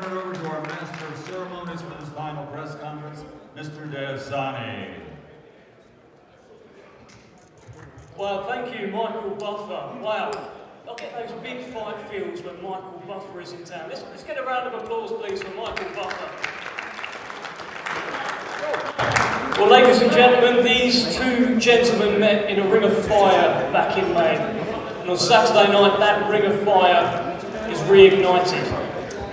turn it over to our Master of Ceremonies for this final press conference, Mr. Tyson. Well, thank you, Michael Buffer. Wow, I get those big fight feels when Michael Buffer is in town. Let's get a round of applause, please, for Michael Buffer. Well, ladies and gentlemen, these two gentlemen met in a ring of fire back in May. And on Saturday night, that ring of fire is reignited.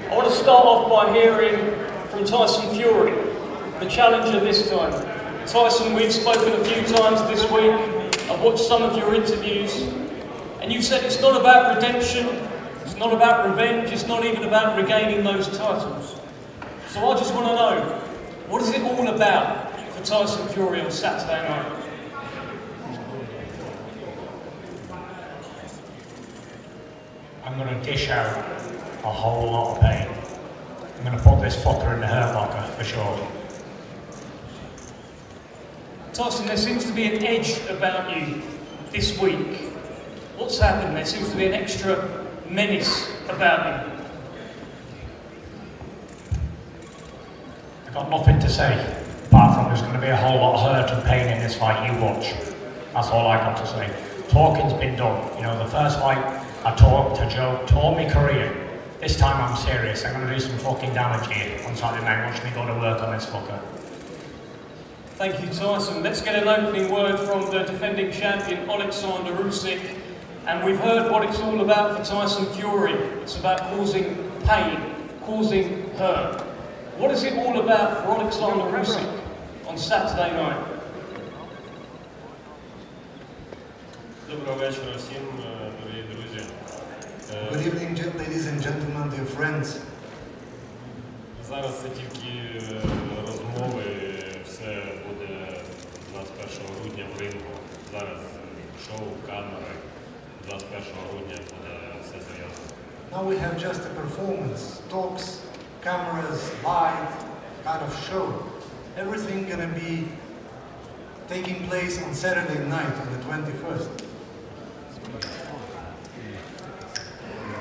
I want to start off by hearing from Tyson Fury, the challenger this time. Tyson, we've spoken a few times this week. I've watched some of your interviews, and you've said it's not about redemption, it's not about revenge, it's not even about regaining those titles. So I just want to know, what is it all about for Tyson Fury on Saturday night? I'm going to dish out a whole lot of pain. I'm going to put this fucker in the hurt locker, for sure. Tyson, there seems to be an edge about you this week. What's happened? There seems to be an extra menace about you. I've got nothing to say, apart from there's going to be a whole lot of hurt and pain in this fight, you watch. That's all I got to say. Talking's been done. You know, the first fight, I talked to Joe, tore me career. This time I'm serious. I'm going to do some fucking damage here on Saturday night. Watch me go to work on this fucker. Thank you, Tyson. Let's get an opening word from the defending champion, Oleksandr Usyk. And we've heard what it's all about for Tyson Fury. It's about causing pain, causing hurt. What is it all about for Oleksandr Usyk on Saturday night? Доброго вечора всім, дорогі друзі. Good evening, ladies and gentlemen, dear friends. Зараз це тільки розмови, все буде 21 грудня в рингу. Зараз шоу, камери, 21 грудня буде все серйозно. Now we have just a performance, talks, cameras, light, kind of show. Everything gonna be taking place on Saturday night on the 21st.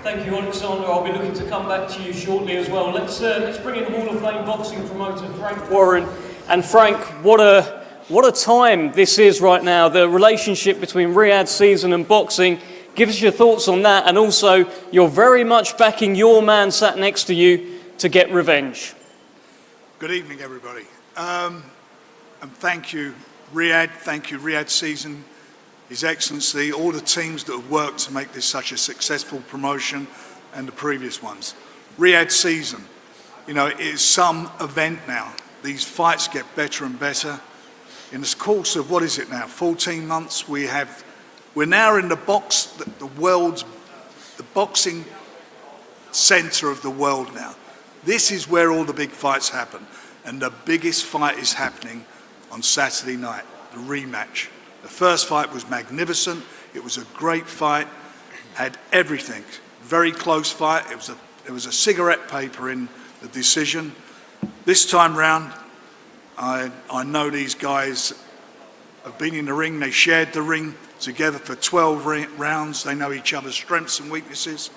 Thank you, Oleksandr. I'll be looking to come back to you shortly as well. Let's bring in Hall of Fame boxing promoter Frank Warren. And Frank, what a time this is right now. The relationship between Riyadh season and boxing. Give us your thoughts on that, and also you're very much backing your man sat next to you to get revenge. Good evening, everybody. And thank you, Riyadh. Thank you, Riyadh season. His Excellency, all the teams that have worked to make this such a successful promotion, and the previous ones. Riyadh season, you know, it is some event now. These fights get better and better. In the course of, what is it now, 14 months, we're now in the boxing center of the world now. This is where all the big fights happen. And the biggest fight is happening on Saturday night, the rematch. The first fight was magnificent. It was a great fight, had everything. Very close fight. It was a cigarette paper in the decision. This time round, I know these guys have been in the ring. They shared the ring together for 12 rounds. They know each other's strengths and weaknesses.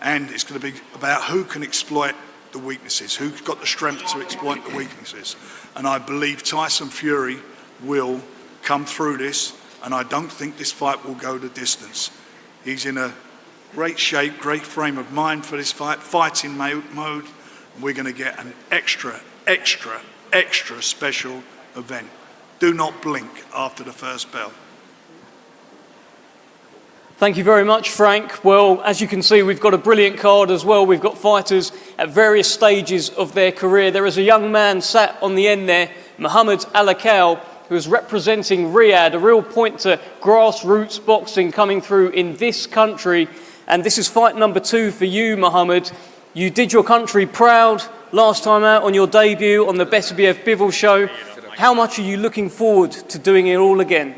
And it's going to be about who can exploit the weaknesses, who's got the strength to exploit the weaknesses. And I believe Tyson Fury will come through this, and I don't think this fight will go the distance. He's in a great shape, great frame of mind for this fight, fighting mode, and we're going to get an extra special event. Do not blink after the first bell. Thank you very much, Frank. Well, as you can see, we've got a brilliant card as well. We've got fighters at various stages of their career. There is a young man sat on the end there, Muhammad Alakal, who is representing Riyadh, a real point to grassroots boxing coming through in this country. And this is fight number 2 for you, Muhammad. You did your country proud last time out on your debut on the Beterbiev Bivol show. How much are you looking forward to doing it all again?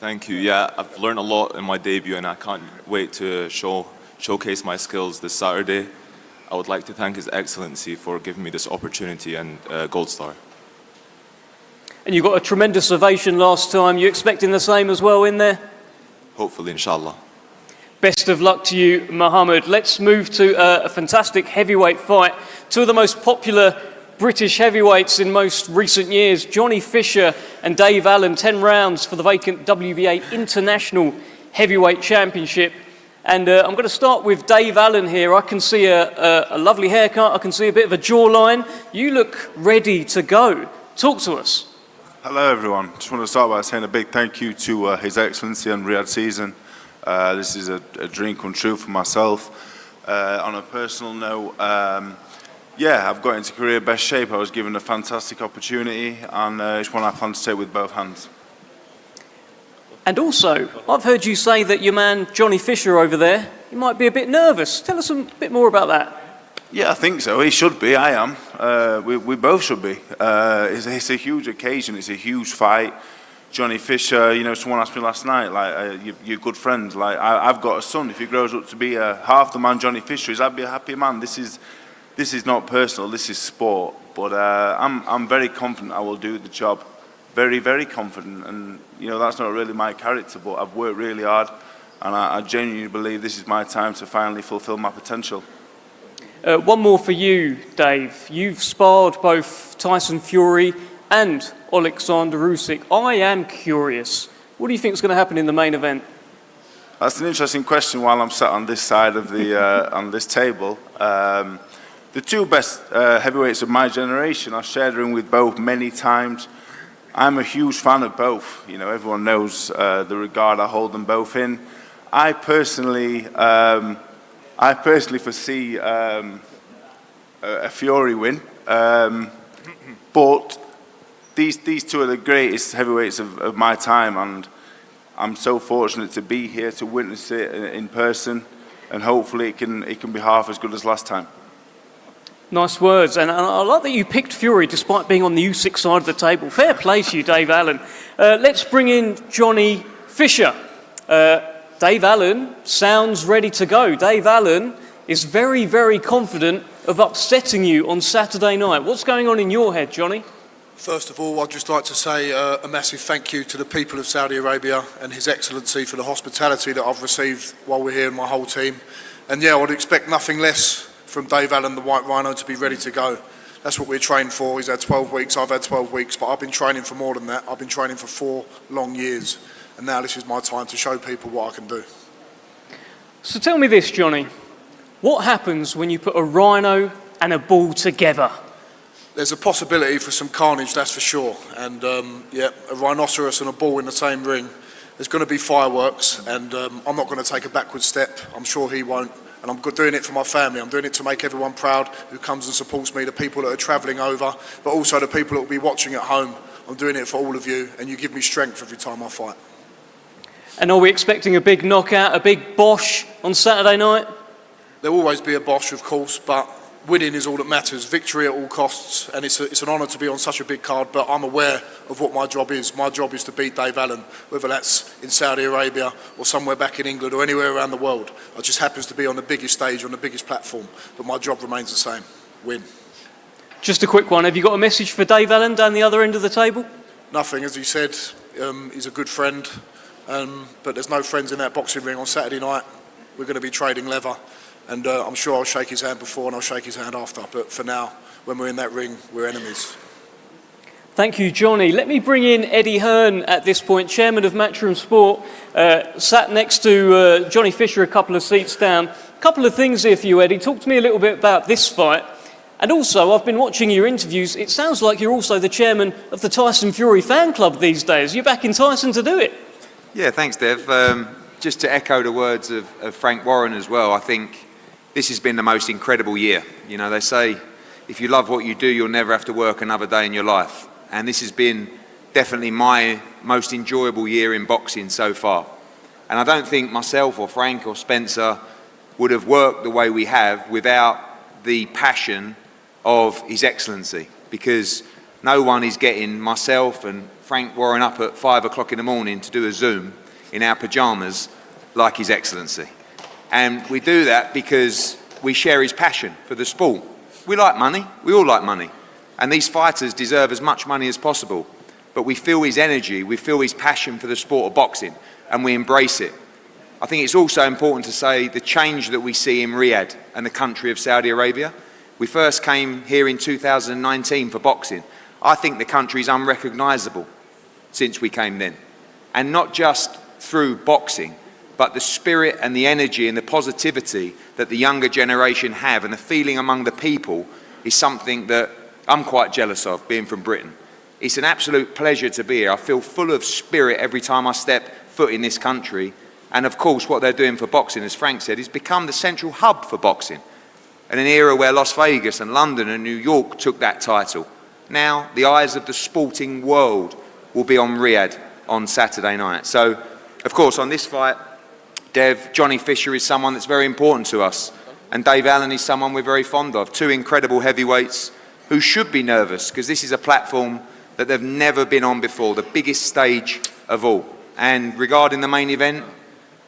Thank you. Yeah, I've learned a lot in my debut, and I can't wait to showcase my skills this Saturday. I would like to thank His Excellency for giving me this opportunity and Gold Star. And you got a tremendous ovation last time. You expecting the same as well in there? Hopefully, inshallah. Best of luck to you, Mohammed. Let's move to a fantastic heavyweight fight. Two of the most popular British heavyweights in most recent years, Johnny Fisher and Dave Allen, 10 rounds for the vacant WBA International Heavyweight Championship. And I'm going to start with Dave Allen here. I can see a lovely haircut, I can see a bit of a jawline. You look ready to go. Talk to us. Hello everyone. Just want to start by saying a big thank you to His Excellency and Riyadh Season. This is a dream come true for myself. On a personal note, yeah, I've got into career best shape. I was given a fantastic opportunity, and it's one I plan to take with both hands. And also, I've heard you say that your man Johnny Fisher over there, he might be a bit nervous. Tell us a bit more about that. Yeah, I think so. He should be. I am. We both should be. It's a huge occasion. It's a huge fight. Johnny Fisher, you know, someone asked me last night, like, you're good friends. Like, I've got a son. If he grows up to be half the man Johnny Fisher is, I'd be a happy man. This is not personal. This is sport. But I'm very confident I will do the job. Very, very confident. And you know, that's not really my character. But I've worked really hard, and I genuinely believe this is my time to finally fulfil my potential. One more for you, Dave. You've sparred both Tyson Fury and Oleksandr Usyk. I am curious. What do you think is going to happen in the main event? That's an interesting question. While I'm sat on this side of the on this table, the two best heavyweights of my generation, I've shared a ring with both many times. I'm a huge fan of both. You know, everyone knows the regard I hold them both in. I personally foresee a Fury win, but these two are the greatest heavyweights of my time, and I'm so fortunate to be here to witness it in person, and hopefully it can be half as good as last time. Nice words, and I like that you picked Fury despite being on the Usyk side of the table. Fair play to you, Dave Allen. Let's bring in Johnny Fisher. Dave Allen sounds ready to go. Dave Allen is very, very confident of upsetting you on Saturday night. What's going on in your head, Johnny? First of all, I'd just like to say a massive thank you to the people of Saudi Arabia and His Excellency for the hospitality that I've received while we're here and my whole team. And yeah, I'd expect nothing less from Dave Allen, the White Rhino, to be ready to go. That's what we're trained for. He's had 12 weeks, I've had 12 weeks, but I've been training for more than that. I've been training for 4 long years. And now this is my time to show people what I can do. So tell me this, Johnny. What happens when you put a rhino and a bull together? There's a possibility for some carnage, that's for sure. And yeah, a rhinoceros and a bull in the same ring. There's going to be fireworks, and I'm not going to take a backward step. I'm sure he won't. And I'm doing it for my family. I'm doing it to make everyone proud who comes and supports me, the people that are travelling over, but also the people that will be watching at home. I'm doing it for all of you, and you give me strength every time I fight. And are we expecting a big knockout, a big bosh on Saturday night? There'll always be a bosh, of course, but winning is all that matters. Victory at all costs, and it's an honour to be on such a big card, but I'm aware of what my job is. My job is to beat Dave Allen, whether that's in Saudi Arabia or somewhere back in England or anywhere around the world. I just happens to be on the biggest stage, on the biggest platform, but my job remains the same, win. Just a quick one, have you got a message for Dave Allen down the other end of the table? Nothing, as he said, he's a good friend, but there's no friends in that boxing ring on Saturday night. We're going to be trading leather. And I'm sure I'll shake his hand before and I'll shake his hand after. But for now, when we're in that ring, we're enemies. Thank you, Johnny. Let me bring in Eddie Hearn at this point, chairman of Matchroom Sport, sat next to Johnny Fisher a couple of seats down. A couple of things here for you, Eddie. Talk to me a little bit about this fight. And also, I've been watching your interviews. It sounds like you're also the chairman of the Tyson Fury fan club these days. You're backing Tyson to do it. Yeah, thanks, Dev. Just to echo the words of Frank Warren as well, I think this has been the most incredible year. You know, they say, if you love what you do, you'll never have to work another day in your life. And this has been definitely my most enjoyable year in boxing so far. And I don't think myself or Frank or Spencer would have worked the way we have without the passion of His Excellency, because no one is getting myself and Frank Warren up at 5 o'clock in the morning to do a Zoom in our pyjamas like His Excellency. And we do that because we share his passion for the sport. We like money, we all like money. And these fighters deserve as much money as possible. But we feel his energy, we feel his passion for the sport of boxing, and we embrace it. I think it's also important to say the change that we see in Riyadh and the country of Saudi Arabia. We first came here in 2019 for boxing. I think the country is unrecognisable since we came then. And not just through boxing, but the spirit and the energy and the positivity that the younger generation have, and the feeling among the people is something that I'm quite jealous of, being from Britain. It's an absolute pleasure to be here. I feel full of spirit every time I step foot in this country. And of course, what they're doing for boxing, as Frank said, is become the central hub for boxing. In an era where Las Vegas and London and New York took that title, now the eyes of the sporting world will be on Riyadh on Saturday night. So, of course, on this fight, Dev, Johnny Fisher is someone that's very important to us. And Dave Allen is someone we're very fond of. Two incredible heavyweights who should be nervous, because this is a platform that they've never been on before, the biggest stage of all. And regarding the main event,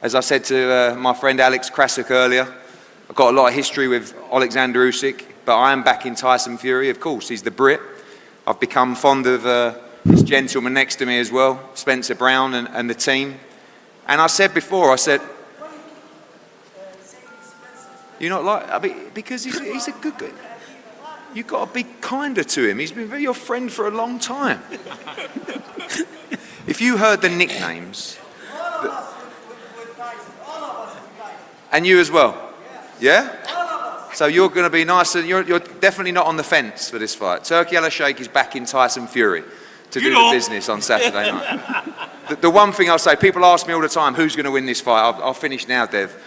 as I said to my friend Alex Krasuk earlier, I've got a lot of history with Oleksandr Usyk, but I am backing Tyson Fury, of course. He's the Brit. I've become fond of this gentleman next to me as well, Spencer Brown and the team. And I said before, I said, you're not like, I mean, because he's a good guy. You've got to be kinder to him. He's been your friend for a long time. If you heard the nicknames, and you as well, yeah? So you're going to be nice, and you're definitely not on the fence for this fight. Turki Al-Sheikh is backing Tyson Fury to do the business on Saturday night. The one thing I'll say, people ask me all the time, who's going to win this fight? I'll finish now, Dev.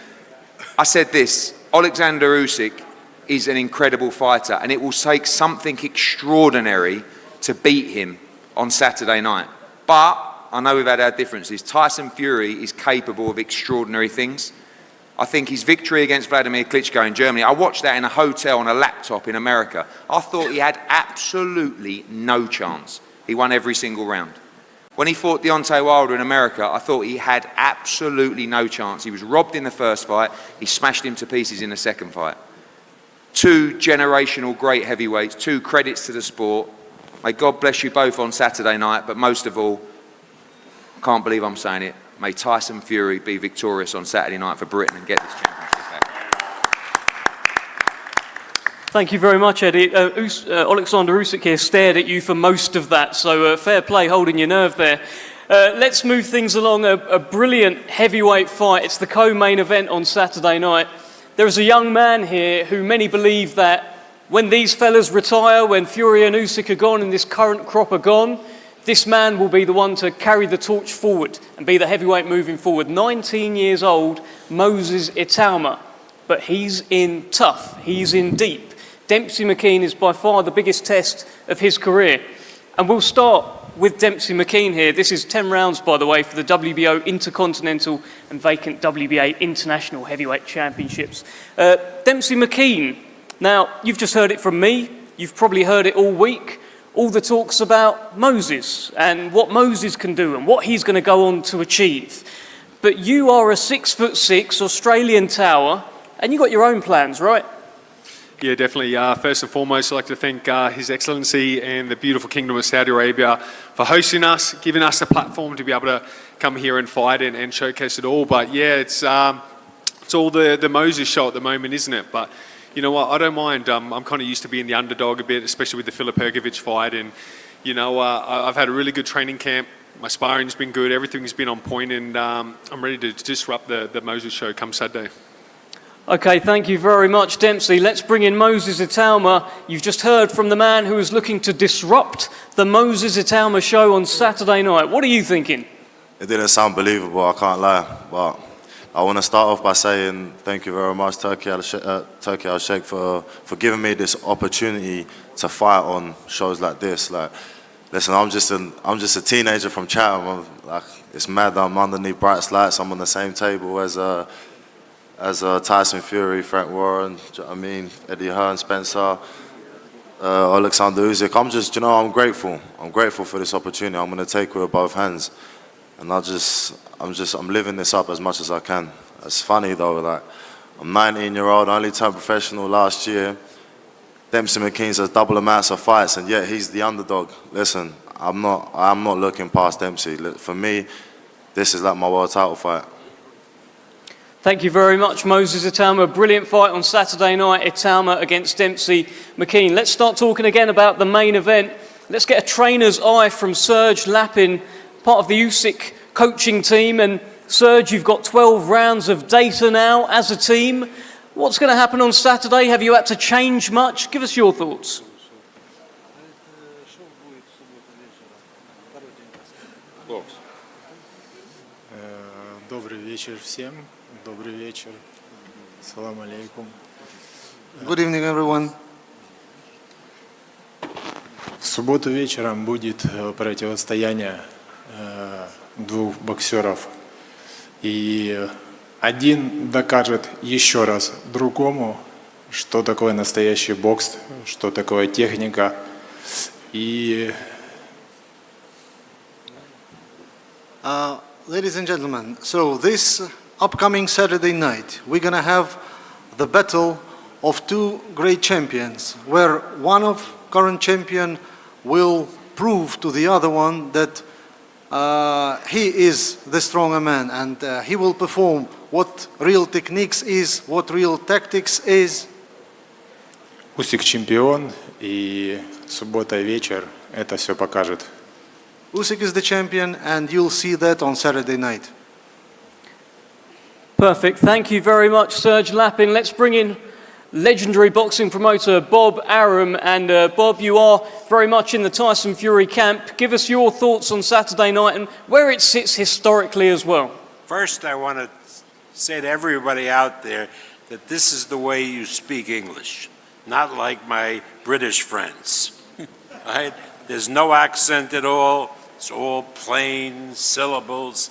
I said this, Oleksandr Usyk is an incredible fighter, and it will take something extraordinary to beat him on Saturday night. But I know we've had our differences. Tyson Fury is capable of extraordinary things. I think his victory against Vladimir Klitschko in Germany, I watched that in a hotel on a laptop in America. I thought he had absolutely no chance. He won every single round. When he fought Deontay Wilder in America, I thought he had absolutely no chance. He was robbed in the first fight. He smashed him to pieces in the second fight. Two generational great heavyweights, two credits to the sport. May God bless you both on Saturday night, but most of all, I can't believe I'm saying it, may Tyson Fury be victorious on Saturday night for Britain and get this championship back. Thank you very much, Eddie. Oleksandr Usyk here stared at you for most of that, so fair play holding your nerve there. Let's move things along. A brilliant heavyweight fight. It's the co-main event on Saturday night. There is a young man here who many believe that when these fellas retire, when Fury and Usyk are gone and this current crop are gone, this man will be the one to carry the torch forward and be the heavyweight moving forward. 19 years old, Moses Itauma. But he's in tough, he's in deep. Dempsey McKean is by far the biggest test of his career. And we'll start with Dempsey McKean here. This is 10 rounds, by the way, for the WBO Intercontinental and vacant WBA International Heavyweight Championships. Dempsey McKean, now, you've just heard it from me. You've probably heard it all week. All the talks about Moses and what Moses can do and what he's going to go on to achieve. But you are a 6'6" Australian tower, and you got your own plans, right? Yeah, definitely. First and foremost, I'd like to thank His Excellency and the beautiful Kingdom of Saudi Arabia for hosting us, giving us a platform to be able to come here and fight and showcase it all. But yeah, it's all the Moses show at the moment, isn't it? But you know what? I don't mind. I'm kind of used to being the underdog a bit, especially with the Filip Hrgović fight. And you know, I've had a really good training camp. My sparring's been good. Everything's been on point, and I'm ready to disrupt the Moses show come Saturday. Okay, thank you very much, Dempsey. Let's bring in Moses Itauma. You've just heard from the man who is looking to disrupt the Moses Itauma show on Saturday night. What are you thinking? It didn't sound believable, I can't lie. But I want to start off by saying thank you very much, Turki Al-Sheikh, for giving me this opportunity to fight on shows like this. Like, listen, I'm just a teenager from Chatham. It's mad that I'm underneath bright lights. I'm on the same table as Tyson Fury, Frank Warren, Eddie Hearn, Spencer, Oleksandr Usyk. I'm grateful. I'm grateful for this opportunity. I'm going to take it with both hands. And I'm living this up as much as I can. It's funny though, like, I'm 19-year-old, I only turned professional last year. Dempsey McKean's has double amounts of fights, and yet he's the underdog. Listen, I'm not looking past Dempsey. For me, this is like my world title fight. Thank you very much, Moses Itama. Brilliant fight on Saturday night, Itama against Dempsey McKean. Let's start talking again about the main event. Let's get a trainer's eye from Serge Lapin, part of the Usyk coaching team. And Serge, you've got 12 rounds of data now as a team. What's going to happen on Saturday? Have you had to change much? Give us your thoughts. Добрый вечер всем. Добрый вечер. Салам алейкум. Good evening, everyone. В субботу вечером будет противостояние двух боксеров. И один докажет еще раз другому, что такое настоящий бокс, что такое техника. И Ladies and gentlemen, so this upcoming Saturday night, we're going to have the battle of two great champions, where one of current champion will prove to the other one that he is the stronger man, and he will perform what real techniques is, what real tactics is. Усик чемпион, и суббота вечер это все покажет. Usyk is the champion, and you'll see that on Saturday night. Perfect. Thank you very much, Serge Lapin. Let's bring in legendary boxing promoter Bob Arum. And Bob, you are very much in the Tyson Fury camp. Give us your thoughts on Saturday night and where it sits historically as well. First, I want to say to everybody out there that this is the way you speak English, not like my British friends. Right? There's no accent at all. It's all plain syllables.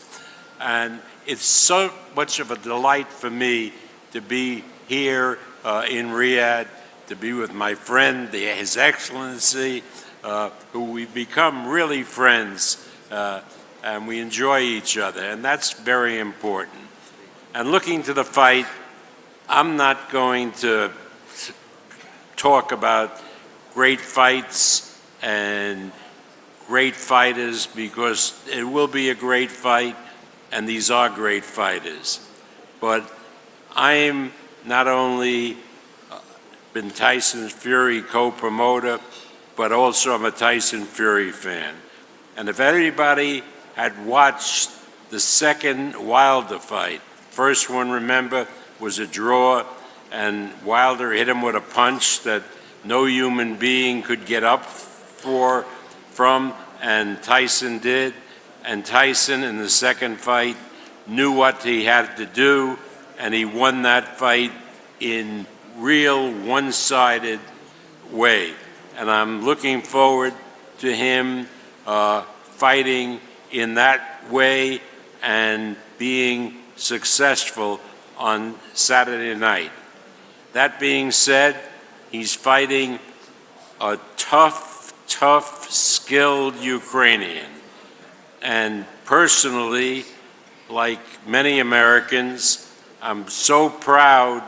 And it's so much of a delight for me to be here in Riyadh, to be with my friend, His Excellency, who we've become really friends, and we enjoy each other, and that's very important. And looking to the fight, I'm not going to talk about great fights and great fighters, because it will be a great fight, and these are great fighters. But I'm not only been Tyson Fury co-promoter, but also I'm a Tyson Fury fan. And if anybody had watched the second Wilder fight, first one, remember, was a draw, and Wilder hit him with a punch that no human being could get up from, and Tyson did. And Tyson, in the second fight, knew what he had to do, and he won that fight in real one-sided way. And I'm looking forward to him fighting in that way and being successful on Saturday night. That being said, he's fighting a tough, skilled Ukrainian. And personally, like many Americans, I'm so proud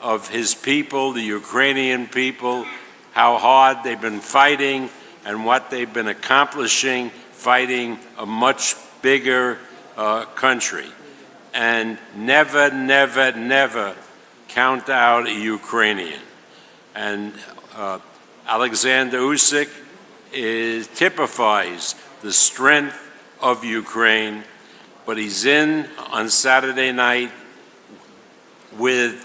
of his people, the Ukrainian people, how hard they've been fighting and what they've been accomplishing, fighting a much bigger country. And never, never, never count out a Ukrainian. And Oleksandr Usyk typifies the strength of Ukraine, but he's in on Saturday night with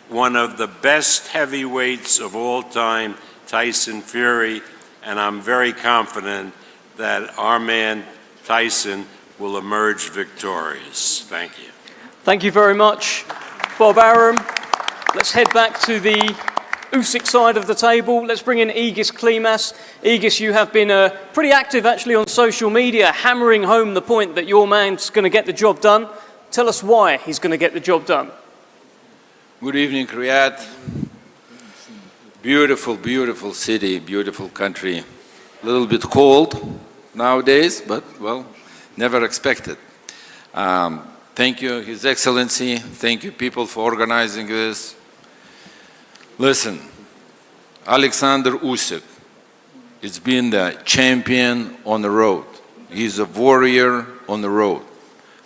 one of the best heavyweights of all time, Tyson Fury, and I'm very confident that our man Tyson will emerge victorious. Thank you. Thank you very much, Bob Arum. Let's head back to the Usyk side of the table. Let's bring in Egis Klimas. Egis, you have been pretty active actually on social media, hammering home the point that your man's going to get the job done. Tell us why he's going to get the job done. Good evening, Riyadh. Beautiful, beautiful city, beautiful country. A little bit cold nowadays, but, well, never expected. Thank you, His Excellency. Thank you, people, for organizing this. Listen, Oleksandr Usyk has been the champion on the road. He's a warrior on the road.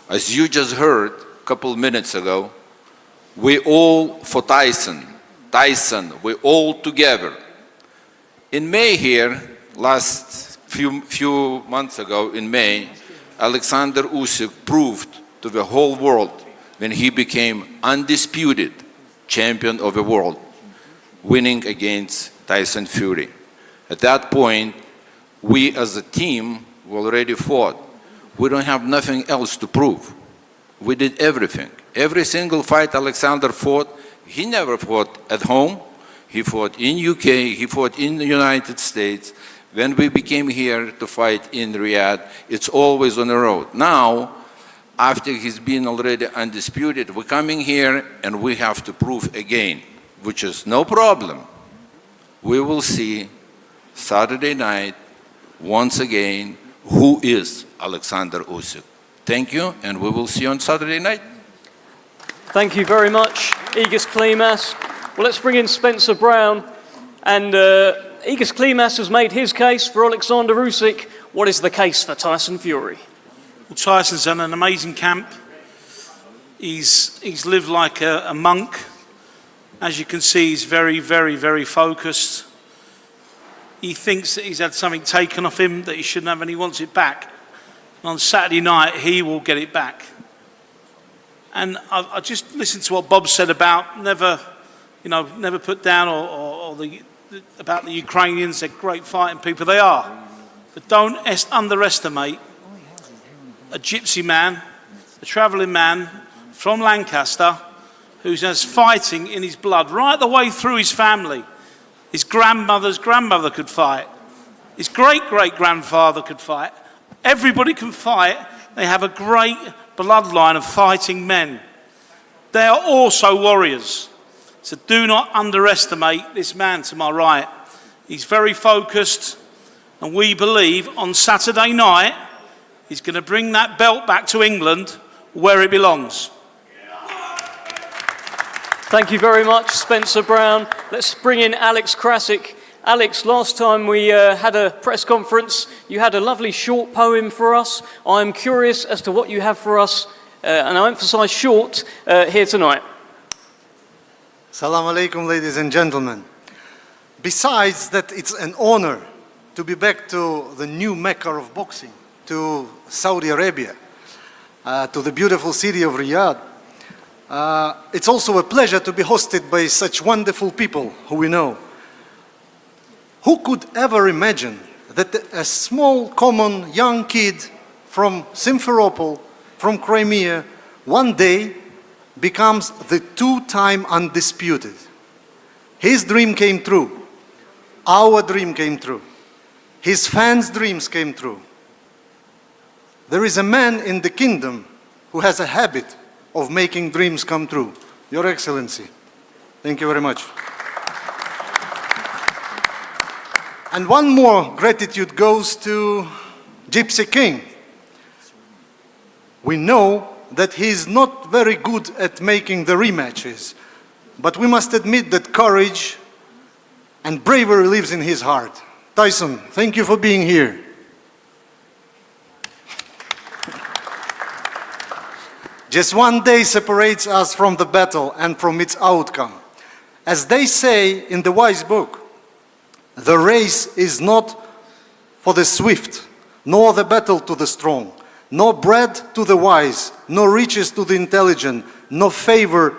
As you just heard a couple of minutes ago, We all for Tyson. Tyson, we all together. In May here, last few months ago in May, Oleksandr Usyk proved to the whole world when he became undisputed champion of the world, winning against Tyson Fury. At that point, we as a team already fought. We don't have nothing else to prove. We did everything. Every single fight Oleksandr fought, he never fought at home. He fought in UK, he fought in the United States. When we became here to fight in Riyadh, it's always on the road. Now, after he's been already undisputed, we're coming here and we have to prove again, which is no problem. We will see Saturday night, once again, who is Oleksandr Usyk. Thank you, and we will see you on Saturday night. Thank you very much, Igis Klimas. Well, let's bring in Spencer Brown. And Igis Klimas has made his case for Oleksandr Usyk. What is the case for Tyson Fury? Well, Tyson's done an amazing camp. He's lived like a monk. As you can see, he's very, very, very focused. He thinks that he's had something taken off him that he shouldn't have, and he wants it back. And on Saturday night, he will get it back. And I just listened to what Bob said about never put down about the Ukrainians. They're great fighting people. They are. But don't underestimate a gypsy man, a travelling man from Lancaster, who has fighting in his blood right the way through his family. His grandmother's grandmother could fight. His great-great-grandfather could fight. Everybody can fight. They have a great bloodline of fighting men. They are also warriors. So do not underestimate this man to my right. He's very focused, and we believe on Saturday night he's going to bring that belt back to England where it belongs. Thank you very much, Spencer Brown. Let's bring in Alex Krasik. Alex, last time we had a press conference, you had a lovely short poem for us. I'm curious as to what you have for us, and I emphasize short, here tonight. Assalamu alaikum, ladies and gentlemen. Besides that, it's an honor to be back to the new Mecca of boxing, to Saudi Arabia, to the beautiful city of Riyadh. It's also a pleasure to be hosted by such wonderful people who we know. Who could ever imagine that a small, common, young kid from Simferopol, from Crimea, one day becomes the two-time undisputed? His dream came true. Our dream came true. His fans' dreams came true. There is a man in the kingdom who has a habit of making dreams come true. Your Excellency, thank you very much. And one more gratitude goes to Gypsy King. We know that he is not very good at making the rematches, but we must admit that courage and bravery lives in his heart. Tyson, thank you for being here. Just one day separates us from the battle and from its outcome. As they say in the wise book, the race is not for the swift, nor the battle to the strong, nor bread to the wise, nor riches to the intelligent, nor favor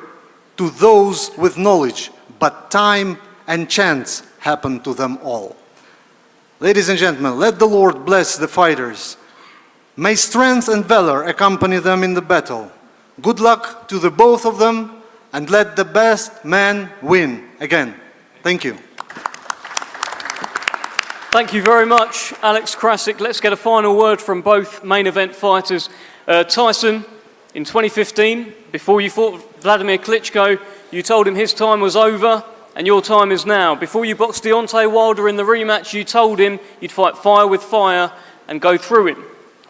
to those with knowledge, but time and chance happen to them all. Ladies and gentlemen, let the Lord bless the fighters. May strength and valor accompany them in the battle. Good luck to the both of them, and let the best man win again. Thank you. Thank you very much, Alex Krasik. Let's get a final word from both main event fighters. Tyson, in 2015, before you fought Vladimir Klitschko, you told him his time was over and your time is now. Before you boxed Deontay Wilder in the rematch, you told him you'd fight fire with fire and go through him.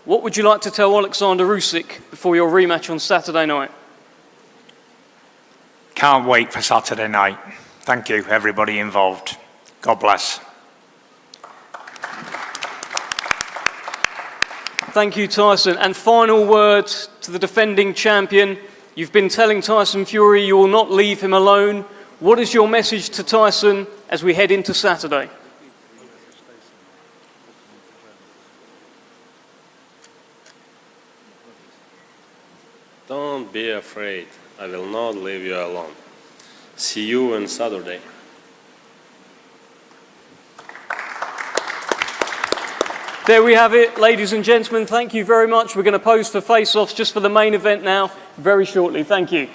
What would you like to tell Oleksandr Usyk before your rematch on Saturday night? Can't wait for Saturday night. Thank you, everybody involved. God bless. Thank you, Tyson. And final word to the defending champion, You've been telling Tyson Fury you will not leave him alone. What is your message to Tyson as we head into Saturday? Don't be afraid. I will not leave you alone. See you on Saturday. There we have it, ladies and gentlemen. Thank you very much. We're going to pose for face-offs just for the main event now, very shortly. Thank you.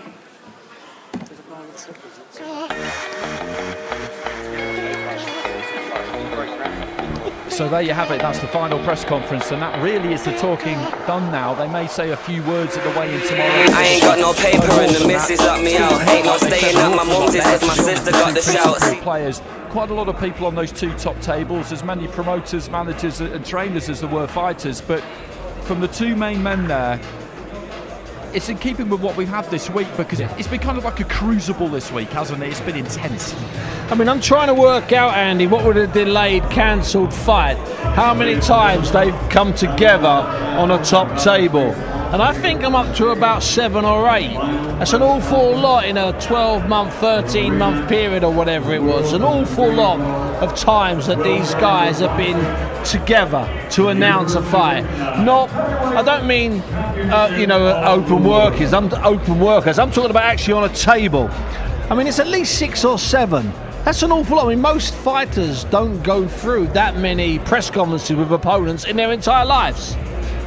So there you have it, that's the final press conference, and that really is the talking done now. They may say a few words at the weigh-in tomorrow. I ain't got no paper and the missus locked me out. Ain't no staying at my mum's, it says my sister got the shouts. Players, quite a lot of people on those two top tables, as many promoters, managers and trainers as there were fighters, but from the two main men there, it's in keeping with what we've had this week, because it's been kind of like a crucible this week, hasn't it? It's been intense. I mean, I'm trying to work out, Andy, what would a delayed, cancelled fight, how many times they've come together on a top table. And I think I'm up to about 7 or 8. That's an awful lot in a 12-month, 13-month period or whatever it was. An awful lot of times that these guys have been together to announce a fight. I don't mean, open workers. I'm talking about actually on a table. I mean, it's at least 6 or 7. That's an awful lot. I mean, most fighters don't go through that many press conferences with opponents in their entire lives.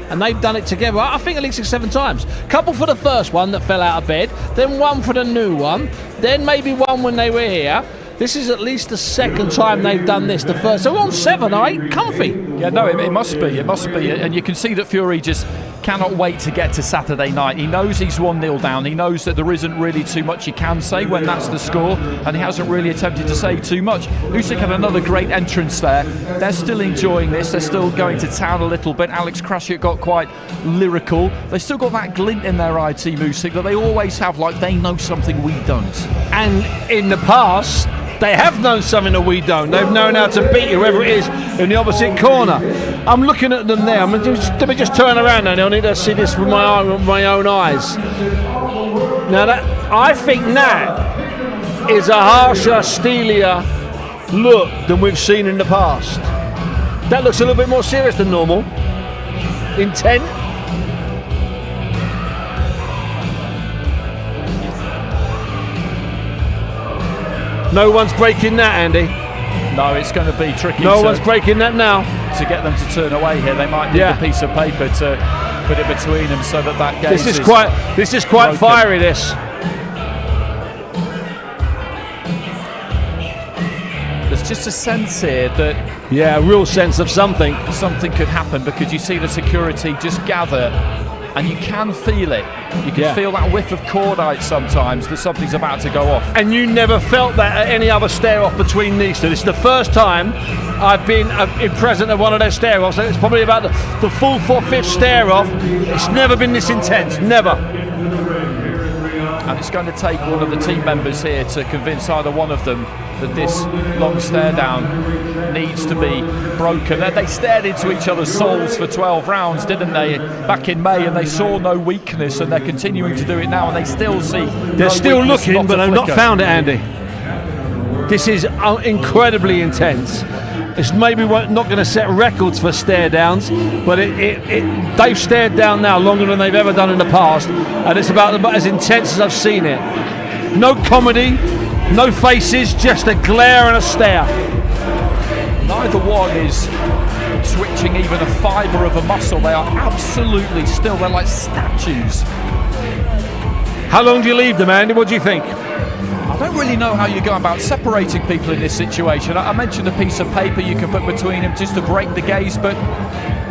And they've done it together, I think, at least 6 or 7 times. Couple for the first one that fell out of bed, then one for the new one, then maybe one when they were here. This is at least the second time they've done this. The first, so we're on 7 or 8, comfy. Yeah, no, it must be. It must be. And you can see that Fury just cannot wait to get to Saturday night. He knows he's 1-0 down. He knows that there isn't really too much he can say when that's the score, and he hasn't really attempted to say too much. Usyk had another great entrance there. They're still enjoying this. They're still going to town a little bit. Alex Krasik got quite lyrical. They still got that glint in their eye, Team Usyk, that they always have, like they know something we don't. And in the past, they have known something that we don't. They've known how to beat whoever it is in the opposite corner. I'm looking at them there. Let me just turn around now. I need to see this with my own eyes. Now, I think that is a harsher, steelier look than we've seen in the past. That looks a little bit more serious than normal. Intent. No one's breaking that, Andy. No, it's going to be tricky. No one's breaking that now. To get them to turn away here, they might need a piece of paper to put it between them so that gaze This is quite broken. fiery. This. There's just a sense here that a real sense of something could happen, because you see the security just gather. And you can feel it. You can feel that whiff of cordite sometimes, that something's about to go off. And you never felt that at any other stare-off between these two. This is the first time I've been present at one of their stare-offs. It's probably about the full 4/5 stare-off. It's never been this intense, never. And it's going to take one of the team members here to convince either one of them that this long stare down needs to be broken. They stared into each other's souls for 12 rounds, didn't they, back in May, and they saw no weakness, and they're continuing to do it now, and they still see They're still weakness, looking, but they've not flicker. found it, Andy. This is incredibly intense. It's maybe not going to set records for stare downs, but they've stared down now longer than they've ever done in the past, and it's about as intense as I've seen it. No comedy, no faces, just a glare and a stare. Neither one is twitching even a fibre of a muscle. They are absolutely still. They're like statues. How long do you leave them, Andy? What do you think? I don't really know how you go about separating people in this situation. I mentioned a piece of paper you can put between them just to break the gaze, but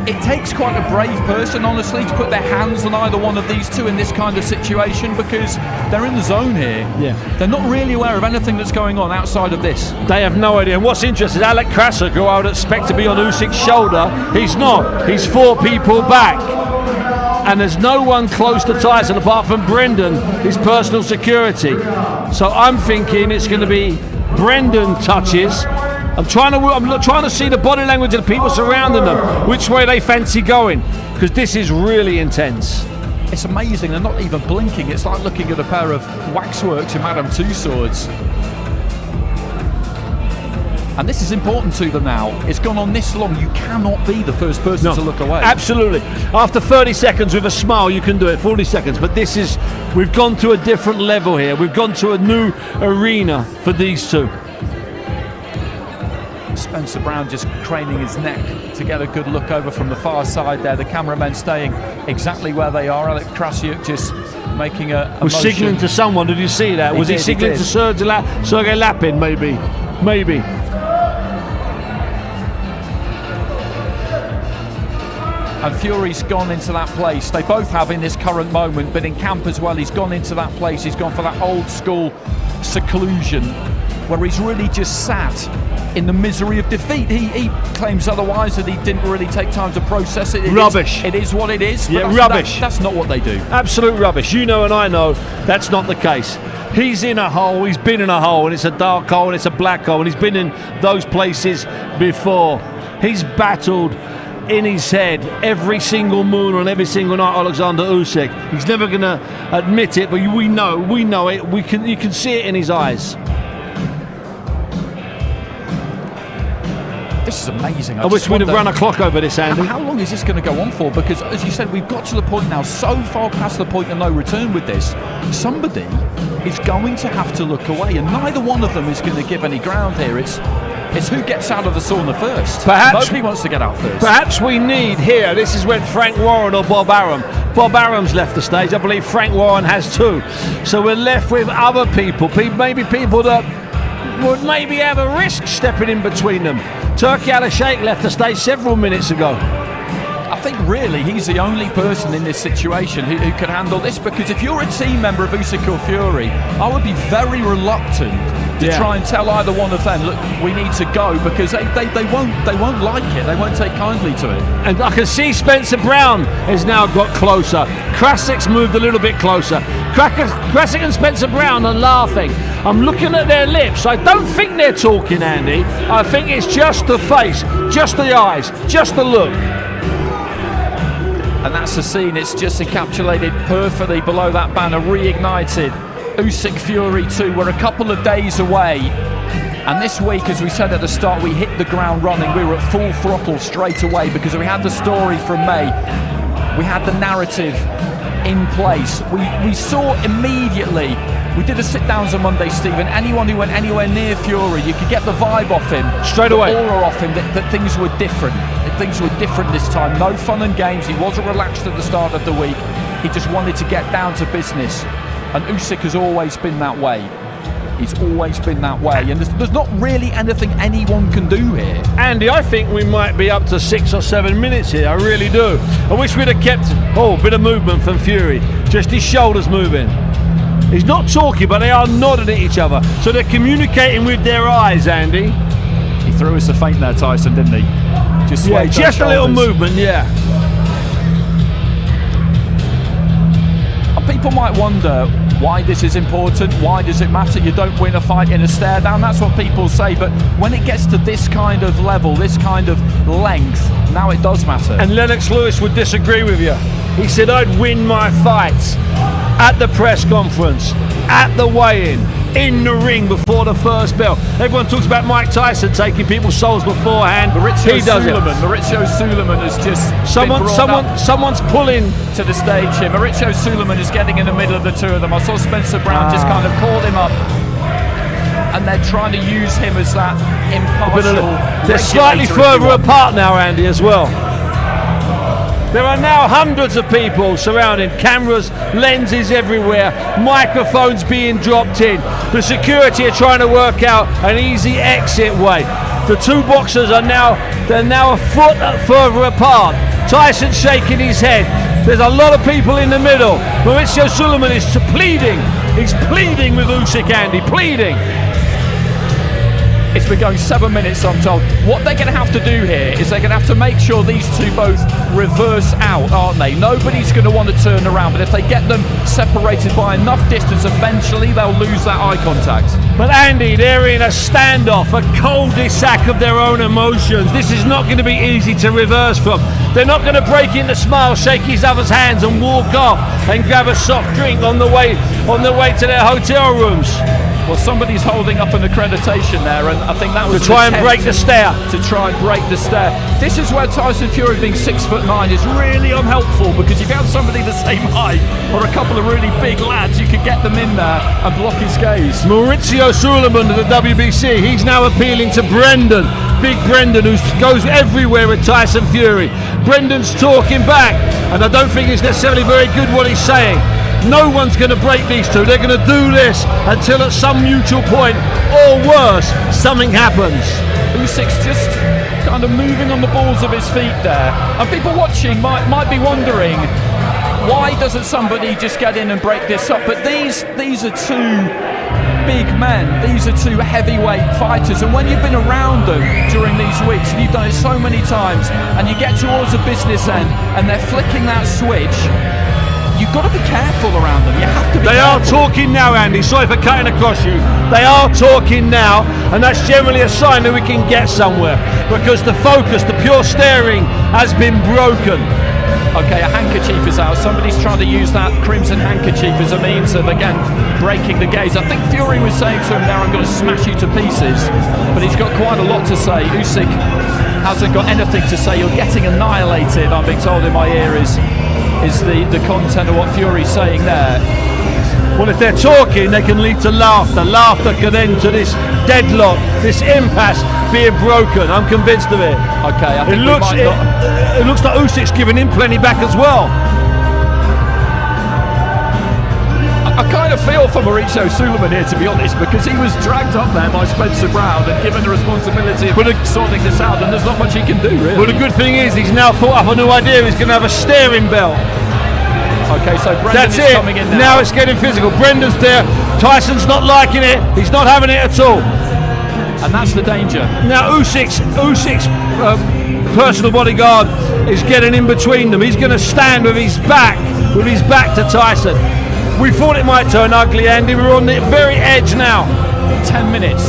it takes quite a brave person, honestly, to put their hands on either one of these two in this kind of situation, because they're in the zone here. Yeah. They're not really aware of anything that's going on outside of this. They have no idea. And what's interesting is Alex Krasik, who I would expect to be on Usyk's shoulder, he's not. He's 4 people back. And there's no one close to Tyson apart from Brendan, his personal security. So I'm thinking it's going to be Brendan touches. I'm trying to see the body language of the people surrounding them, which way they fancy going, because this is really intense. It's amazing, they're not even blinking. It's like looking at a pair of waxworks in Madame Tussauds. And this is important to them now. It's gone on this long. You cannot be the first person to look away. Absolutely. After 30 seconds with a smile, you can do it. 40 seconds. But this is, we've gone to a different level here. We've gone to a new arena for these two. Spencer Brown just craning his neck to get a good look over from the far side there. The cameramen staying exactly where they are. Alex Krasiuk just making a was motion. signalling to someone. Did you see that? Was he signalling to Sergei Lapin? Maybe. And Fury's gone into that place. They both have in this current moment, but in camp as well, he's gone into that place. He's gone for that old school seclusion where he's really just sat in the misery of defeat. He claims otherwise, that he didn't really take time to process it. Rubbish. It is what it is. Yeah, rubbish. That's not what they do. Absolute rubbish. You know and I know that's not the case. He's in a hole, he's been in a hole, and it's a dark hole and it's a black hole, and he's been in those places before. He's battled in his head every single moon and every single night, Oleksandr Usyk. He's never going to admit it, but we know it. You can see it in his eyes. This is amazing. I wish we'd have run a clock over this, Andy. How long is this going to go on for? Because, as you said, we've got to the point now, so far past the point of no return with this. Somebody is going to have to look away, and neither one of them is going to give any ground here. It's who gets out of the sauna first. Nobody wants to get out first. Perhaps we need here, this is when Frank Warren or Bob Arum. Bob Arum's left the stage. I believe Frank Warren has too. So we're left with other people, maybe people that would maybe have a risk stepping in between them. Turki Al-Sheikh left the stage several minutes ago. I think really he's the only person in this situation who can handle this, because if you're a team member of Usyk or Fury, I would be very reluctant to try and tell either one of them, look, we need to go, because they won't like it. They won't take kindly to it. And I can see Spencer Brown has now got closer. Krasiuk's moved a little bit closer. Krasiuk and Spencer Brown are laughing. I'm looking at their lips. I don't think they're talking, Andy. I think it's just the face, just the eyes, just the look. And that's the scene. It's just encapsulated perfectly below that banner, reignited. Usyk Fury 2. We're a couple of days away. And this week, as we said at the start, we hit the ground running. We were at full throttle straight away because we had the story from May. We had the narrative in place. We saw immediately. We did a sit-downs on Monday, Stephen. Anyone who went anywhere near Fury, you could get the vibe off him. Straight away. The aura off him that things were different. Things were different this time. No fun and games. He wasn't relaxed at the start of the week. He just wanted to get down to business. And Usyk has always been that way. He's always been that way. And there's not really anything anyone can do here. Andy, I think we might be up to 6 or 7 minutes here. I really do. I wish we'd have kept a bit of movement from Fury. Just his shoulders moving. He's not talking, but they are nodding at each other. So they're communicating with their eyes, Andy. He threw us a feint there, Tyson, didn't he? Just a little movement, yeah. And people might wonder why this is important. Why does it matter? You don't win a fight in a stare down. That's what people say. But when it gets to this kind of level, this kind of length, now it does matter. And Lennox Lewis would disagree with you. He said, I'd win my fights at the press conference, at the weigh-in, in the ring before the first bell. Everyone talks about Mike Tyson taking people's souls beforehand. He does it. Maurizio Sulaiman has just someone's pulling to the stage here. Maurizio Sulaiman is getting in the middle of the two of them. I saw Spencer Brown just kind of called him up, and they're trying to use him as that impartial. They're slightly further apart now, Andy, as well. There are now hundreds of people surrounding, cameras, lenses everywhere, microphones being dropped in. The security are trying to work out an easy exit way. The two boxers are now a foot further apart. Tyson shaking his head. There's a lot of people in the middle. Maurizio Sulaiman is pleading. He's pleading with Usyk, Andy, pleading. It's been going 7 minutes, I'm told. What they're going to have to do here is they're going to have to make sure these two both reverse out, aren't they? Nobody's going to want to turn around, but if they get them separated by enough distance, eventually they'll lose that eye contact. But Andy, they're in a standoff, a cul-de-sac of their own emotions. This is not going to be easy to reverse from. They're not going to break into smiles, shake each other's hands and walk off and grab a soft drink on the way to their hotel rooms. Well, somebody's holding up an accreditation there, and I think that was to try and break the stare. To try and break the stare. This is where Tyson Fury, being 6'9", is really unhelpful, because if you have somebody the same height or a couple of really big lads, you could get them in there and block his gaze. Maurizio Suleiman of the WBC, he's now appealing to Brendan. Big Brendan, who goes everywhere with Tyson Fury. Brendan's talking back, and I don't think it's necessarily very good what he's saying. No one's going to break these two. They're going to do this until at some mutual point, or worse, something happens. Usyk's just kind of moving on the balls of his feet there. And people watching might be wondering, why doesn't somebody just get in and break this up? But these are two big men. These are two heavyweight fighters, and when you've been around them during these weeks, and you've done it so many times, and you get towards the business end and they're flicking that switch, you've got to be careful around them. You have to be careful. They are talking now, Andy. Sorry for cutting across you. They are talking now, and that's generally a sign that we can get somewhere, because the focus, the pure staring, has been broken. Okay, a handkerchief is out. Somebody's trying to use that crimson handkerchief as a means of, again, breaking the gaze. I think Fury was saying to him there, I'm going to smash you to pieces, but he's got quite a lot to say. Usyk hasn't got anything to say. You're getting annihilated, I'm being told in my ear, is the content of what Fury's saying there. Well, if they're talking, they can lead to laughter. Laughter can end to this deadlock, this impasse being broken. I'm convinced of it. Okay, I think it looks like Usyk's giving him plenty back as well. I kind of feel for Maurizio Suleiman here, to be honest, because he was dragged up there by Spencer Brown and given the responsibility of sorting this out, and there's not much he can do, really. Well, the good thing is he's now thought up a new idea. He's going to have a staring belt. Okay, so Brendan is coming in now. Now it's getting physical. Brendan's there. Tyson's not liking it. He's not having it at all. And that's the danger. Now Usyk's personal bodyguard is getting in between them. He's going to stand with his back to Tyson. We thought it might turn ugly, Andy. We're on the very edge now. 10 minutes.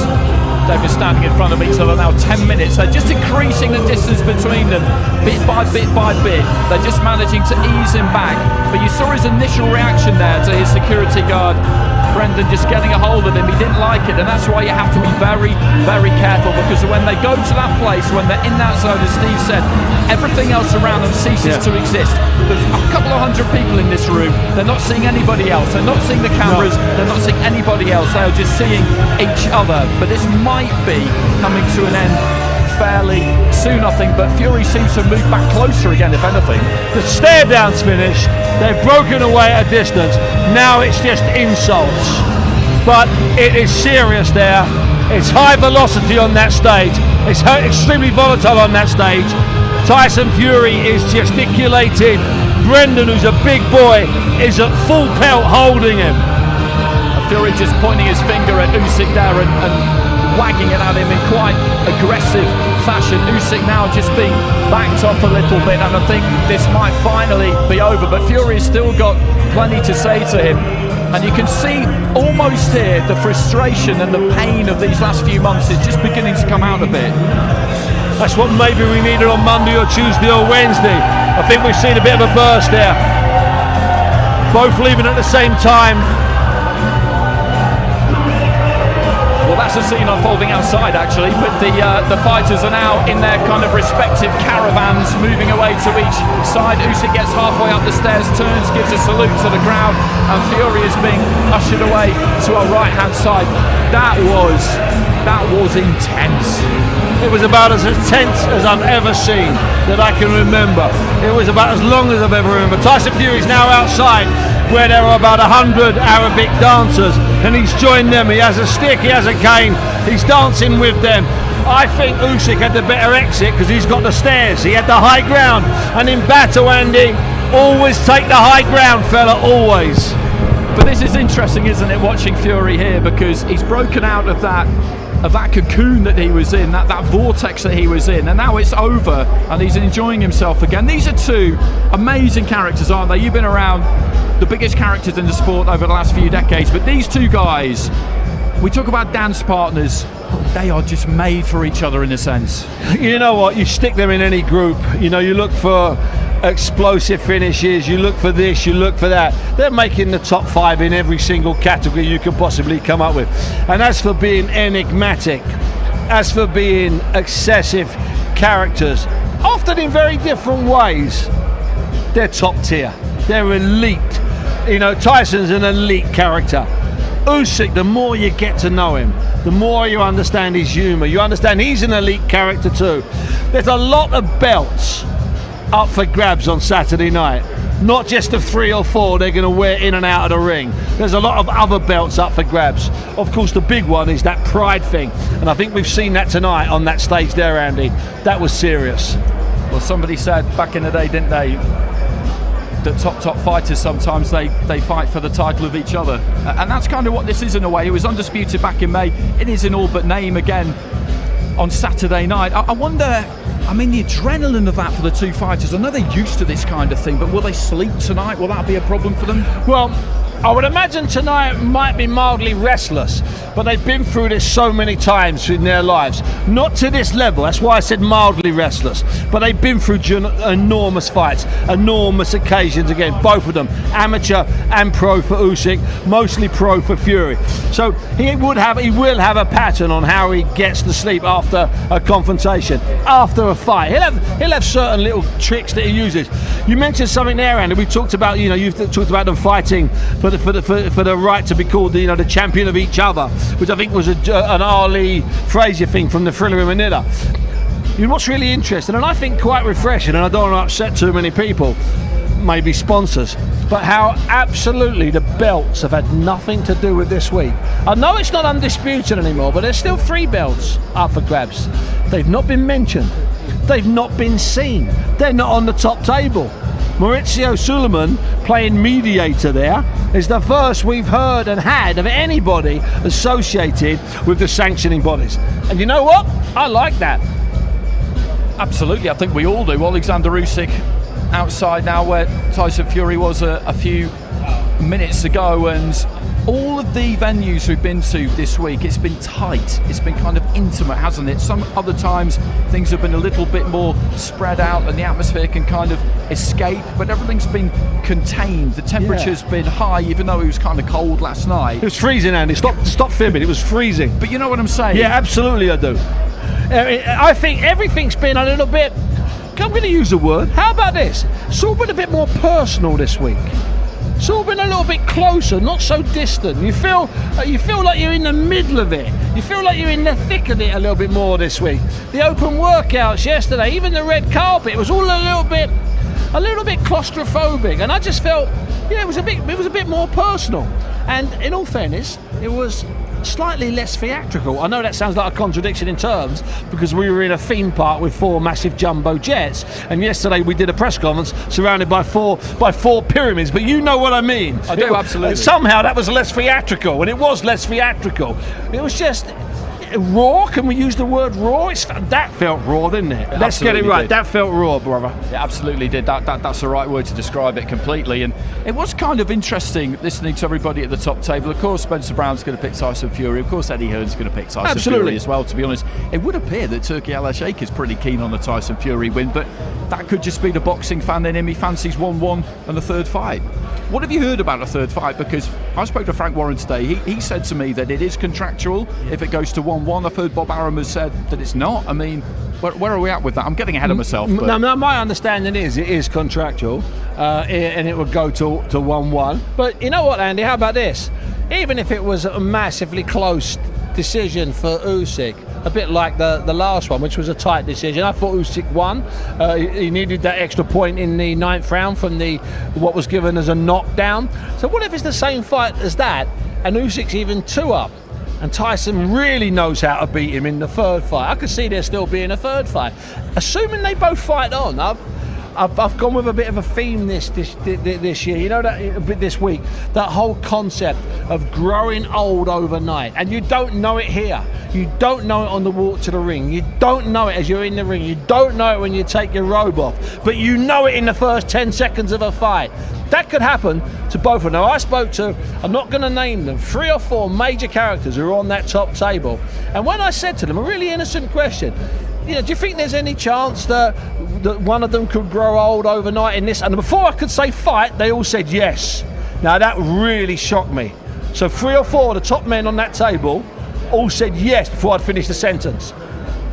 They've been standing in front of each other now 10 minutes. They're just increasing the distance between them, bit by bit by bit. They're just managing to ease him back. But you saw his initial reaction there to his security guard, Brendan, just getting a hold of him. He didn't like it, and that's why you have to be very, very careful, because when they go to that place, when they're in that zone, as Steve said, everything else around them ceases to exist. There's a couple of hundred people in this room. They're not seeing anybody else. They're not seeing the cameras. No. They're not seeing anybody else. They are just seeing each other. But this might be coming to an end fairly soon, I think, but Fury seems to move back closer again, if anything. The stare down's finished. They've broken away at a distance. Now it's just insults. But it is serious there. It's high velocity on that stage. It's extremely volatile on that stage. Tyson Fury is gesticulating. Brendan, who's a big boy, is at full pelt holding him. Fury just pointing his finger at Usyk there and wagging it at him in quite aggressive fashion. Usyk now just being backed off a little bit, and I think this might finally be over, but Fury's still got plenty to say to him, and you can see almost here the frustration and the pain of these last few months is just beginning to come out a bit. That's what maybe we needed on Monday or Tuesday or Wednesday. I think we've seen a bit of a burst there. Both leaving at the same time. Well, that's a scene unfolding outside, actually, but the fighters are now in their kind of respective caravans, moving away to each side. Usyk gets halfway up the stairs, turns, gives a salute to the crowd, and Fury is being ushered away to our right-hand side. That was intense. It was about as intense as I've ever seen that I can remember. It was about as long as I've ever remembered. Tyson Fury's now outside, where there are about 100 Arabic dancers, and he's joined them. He has a stick, he has a cane, he's dancing with them. I think Usyk had the better exit because he's got the stairs. He had the high ground, and in battle, Andy, always take the high ground, fella, always. But this is interesting, isn't it, watching Fury here, because he's broken out of that cocoon that he was in, that vortex that he was in, and now it's over and he's enjoying himself again. These are two amazing characters, aren't they? You've been around the biggest characters in the sport over the last few decades, but these two guys, We talk about dance partners. They are just made for each other in a sense. You know what? You stick them in any group. You know, you look for explosive finishes, you look for this, you look for that. They're making the top 5 in every single category you can possibly come up with. And as for being enigmatic, as for being excessive characters, often in very different ways, they're top tier. They're elite. You know, Tyson's an elite character. Usyk, the more you get to know him, the more you understand his humour. You understand he's an elite character too. There's a lot of belts up for grabs on Saturday night. Not just the 3 or 4 they're going to wear in and out of the ring. There's a lot of other belts up for grabs. Of course, the big one is that pride thing. And I think we've seen that tonight on that stage there, Andy. That was serious. Well, somebody said back in the day, didn't they, that top fighters sometimes they fight for the title of each other, and that's kind of what this is in a way. It was undisputed back in May. It is in all but name again on Saturday night. I wonder, I mean, the adrenaline of that for the two fighters. I know they're used to this kind of thing, but will they sleep tonight? Will that be a problem for them? Well, I would imagine tonight might be mildly restless, but they've been through this so many times in their lives. Not to this level, that's why I said mildly restless, but they've been through enormous fights, enormous occasions again, both of them, amateur and pro for Usyk, mostly pro for Fury. So he will have a pattern on how he gets to sleep after a confrontation, after a fight. He'll have certain little tricks that he uses. You mentioned something there, Andy. We talked about, you know, you've talked about them fighting for the right to be called, you know, the champion of each other, which I think was an Ali Frazier thing from the Thriller in Manila. You know, what's really interesting, and I think quite refreshing, and I don't want to upset too many people, maybe sponsors, but how absolutely the belts have had nothing to do with this week. I know it's not undisputed anymore, but there's still 3 belts up for grabs. They've not been mentioned. They've not been seen. They're not on the top table. Maurizio Suleiman playing mediator there is the first we've heard and had of anybody associated with the sanctioning bodies. And you know what? I like that. Absolutely, I think we all do. Oleksandr Usyk outside now where Tyson Fury was a few minutes ago, and all of the venues we've been to this week, it's been tight, it's been kind of intimate, hasn't it? Some other times things have been a little bit more spread out and the atmosphere can kind of escape, but everything's been contained. The temperature's been high, even though it was kind of cold last night. It was freezing, Andy. Stop fibbing. It was freezing. But you know what I'm saying? Yeah, absolutely I do. I think everything's been a little bit, I'm going to use a word, how about this? It's all been a bit more personal this week. It's all been a little bit closer, not so distant. You feel like you're in the middle of it. You feel like you're in the thick of it a little bit more this week. The open workouts yesterday, even the red carpet, it was all a little bit claustrophobic, and I just felt, it was a bit more personal. And in all fairness, it was slightly less theatrical. I know that sounds like a contradiction in terms, because we were in a theme park with 4 massive jumbo jets, and yesterday we did a press conference surrounded by four pyramids, but you know what I mean. I do, absolutely. Somehow that was less theatrical, and it was less theatrical. It was just raw. Can we use the word raw? That felt raw, didn't it? Let's get it right. Did. That felt raw, brother. It absolutely did. That's the right word to describe it completely. And it was kind of interesting listening to everybody at the top table. Of course, Spencer Brown's going to pick Tyson Fury. Of course, Eddie Hearn's going to pick Tyson Fury as well, to be honest. It would appear that Turki Al-Sheikh is pretty keen on the Tyson Fury win, but that could just be the boxing fan in him. He fancies 1-1 and a third fight. What have you heard about a third fight? Because I spoke to Frank Warren today. He said to me that it is contractual if it goes to 1-1. I've heard Bob Arum has said that it's not. I mean, where are we at with that? I'm getting ahead of myself. But No, my understanding is it is contractual, and it would go to 1-1. But you know what, Andy? How about this? Even if it was a massively close decision for Usyk, a bit like the last one, which was a tight decision. I thought Usyk won. He needed that extra point in the 9th round from what was given as a knockdown. So what if it's the same fight as that, and Usyk's even 2 up, and Tyson really knows how to beat him in the third fight? I could see there still being a third fight, assuming they both fight on. I've gone with a bit of a theme this year, you know, that this week, that whole concept of growing old overnight, and you don't know it here, you don't know it on the walk to the ring, you don't know it as you're in the ring, you don't know it when you take your robe off, but you know it in the first 10 seconds of a fight. That could happen to both of them. Now, I spoke to, I'm not going to name them, 3 or 4 major characters who are on that top table. And when I said to them, a really innocent question, do you think there's any chance that one of them could grow old overnight in this? And before I could say fight, they all said yes. Now, that really shocked me. So 3 or 4 of the top men on that table all said yes before I'd finished the sentence.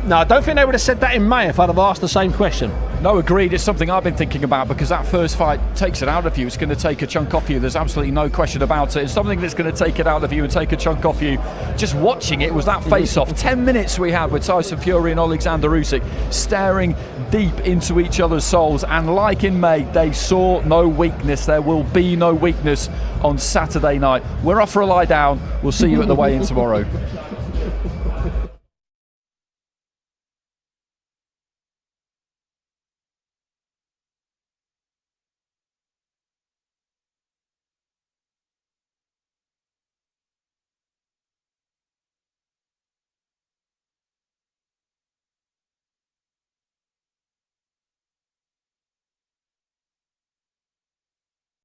Now, I don't think they would have said that in May if I'd have asked the same question. No, agreed. It's something I've been thinking about because that first fight takes it out of you. It's going to take a chunk off you. There's absolutely no question about it. It's something that's going to take it out of you and take a chunk off you. Just watching it was that face-off. 10 minutes we had with Tyson Fury and Oleksandr Usyk staring deep into each other's souls. And like in May, they saw no weakness. There will be no weakness on Saturday night. We're off for a lie down. We'll see you at the weigh-in tomorrow.